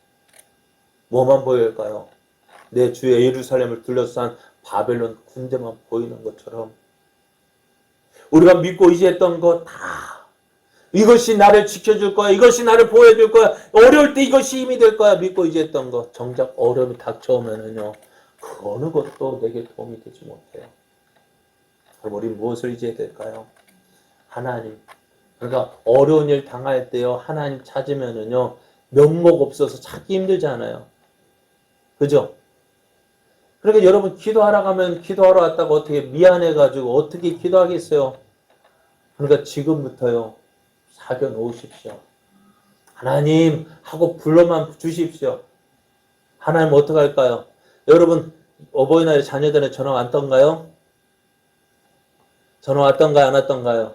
뭐만 보일까요? 내 주의 예루살렘을 둘러싼 바벨론 군대만 보이는 것처럼 우리가 믿고 의지했던 거 다 이것이 나를 지켜줄 거야. 이것이 나를 보호해줄 거야. 어려울 때 이것이 힘이 될 거야. 믿고 의지했던 거 정작 어려움이 닥쳐오면은요, 그 어느 것도 내게 도움이 되지 못해요. 그럼 우리 무엇을 의지해야 될까요? 하나님. 그러니까 어려운 일 당할 때요, 하나님 찾으면은요, 면목 없어서 찾기 힘들잖아요. 그죠? 그러니까 여러분 기도하러 가면 기도하러 왔다가 어떻게 미안해가지고 어떻게 기도하겠어요? 그러니까 지금부터요, 사겨 놓으십시오. 하나님 하고 불러만 주십시오. 하나님 어떻게 할까요? 여러분 어버이날에 자녀들한테 전화 왔던가요? 전화 왔던가요? 안 왔던가요?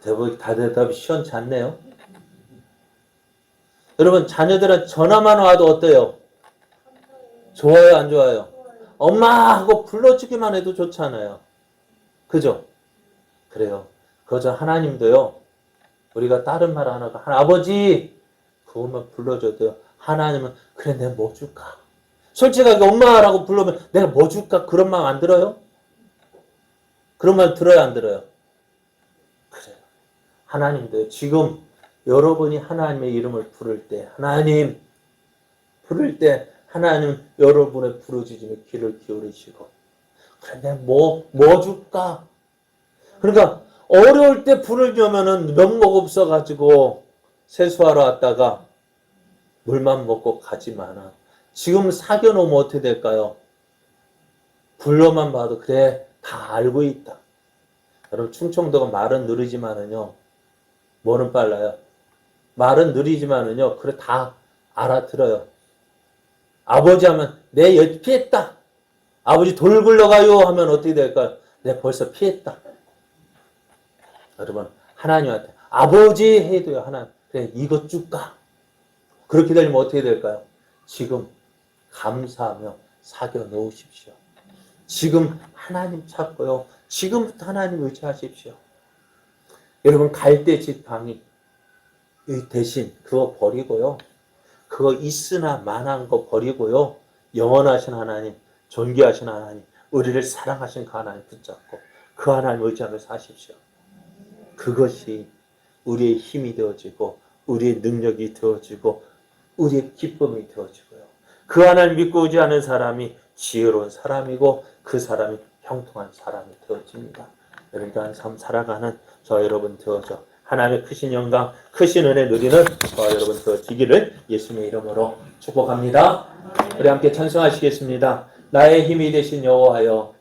대답이 시원치 않네요. 여러분 자녀들은 전화만 와도 어때요? 좋아요, 안 좋아요? 엄마 하고 불러주기만 해도 좋잖아요. 그죠? 그래요. 그저 하나님도요, 우리가 다른 말 안 하고 아버지 그것만 불러줘도요, 하나님은 그래 내가 뭐 줄까? 솔직하게 엄마라고 불러면 내가 뭐 줄까? 그런 마음 안 들어요? 그런 말 들어요, 안 들어요? 그래요. 하나님도요, 지금 여러분이 하나님의 이름을 부를 때, 하나님 부를 때 하나님 여러분의 부르짖음에 귀를 기울이시고, 그래 내가 뭐 줄까? 그러니까 어려울 때 부르려면은 면목 없어가지고 세수하러 왔다가 물만 먹고 가지만은 지금 사겨 놓으면 어떻게 될까요? 불러만 봐도 그래 다 알고 있다. 여러분 충청도가 말은 느리지만은요 뭐는 빨라요? 말은 느리지만은요 그래 다 알아들어요. 아버지 하면 내 피했다. 아버지 돌 굴러가요 하면 어떻게 될까요? 내 벌써 피했다. 여러분 하나님한테 아버지 해도요 하나님 그래 이것 줄까? 그렇게 되면 어떻게 될까요? 지금 감사하며 사겨 놓으십시오. 지금 하나님 찾고요. 지금부터 하나님 의지하십시오. 여러분 갈대 지팡이 대신 그거 버리고요. 그거 있으나 만한 거 버리고요. 영원하신 하나님, 존귀하신 하나님, 우리를 사랑하신 그 하나님 붙잡고 그 하나님 의지하며 사십시오. 그것이 우리의 힘이 되어지고 우리의 능력이 되어지고 우리의 기쁨이 되어지고요. 그 하나님 믿고 의지하는 사람이 지혜로운 사람이고 그 사람이 형통한 사람이 되어집니다. 그러니까 삶 살아가는 저 여러분 되어져 하나님의 크신 영광, 크신 은혜 누리는 저와 여러분 되어지기를 예수님의 이름으로 축복합니다. 우리 함께 찬송하시겠습니다. 나의 힘이 되신 여호와여